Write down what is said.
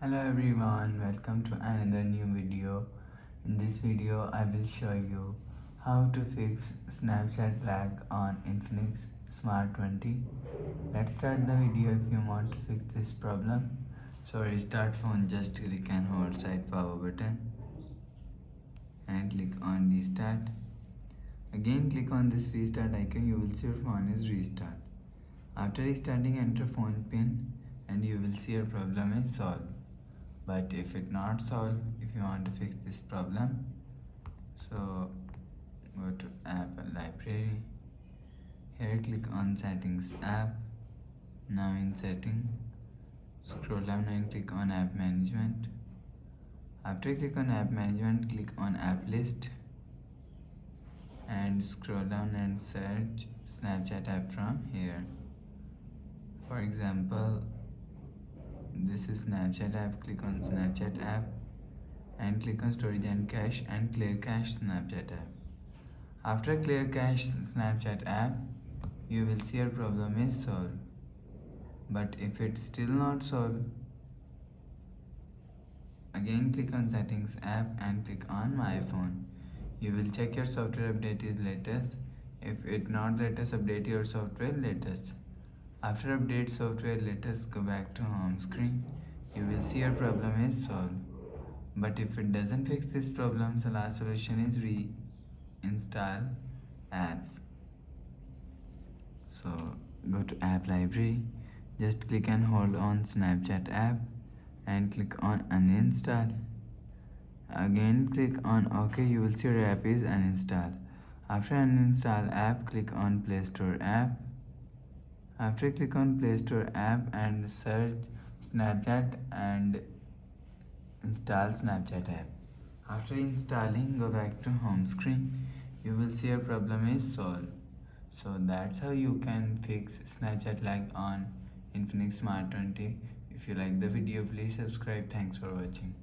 Hello everyone, welcome to another new video. In this video, I will show you how to fix Snapchat lag on Infinix Smart 20. Let's start the video. If you want to fix this problem, so restart phone, just click and hold side power button and click on restart. Again click on this restart icon, you will see your phone is restart. After restarting, enter phone pin and you will see your problem is solved. But if it not solved, if you want to fix this problem, so go to app library. Here click on settings app. Now in setting, scroll down and click on app management. After click on app management, click on app list and scroll down and search Snapchat app from here. For example, this is Snapchat app. Click on Snapchat app and click on storage and cache and clear cache Snapchat app. After clear cache Snapchat app, you will see your problem is solved. But if it's still not solved, again click on settings app and click on my phone. You will check your software update is latest. If it not latest, update your software latest. After update software latest, go back to home screen. You will see your problem is solved. But if it doesn't fix this problem, the last solution is reinstall apps. So go to app library, just click and hold on Snapchat app and click on uninstall. Again click on OK, you will see your app is uninstalled. After uninstall app, click on Play Store app. After click on Play Store app and search Snapchat and install Snapchat app. After installing, go back to home screen. You will see your problem is solved. So that's how you can fix Snapchat lag on Infinix Smart 20. If you like the video, please subscribe. Thanks for watching.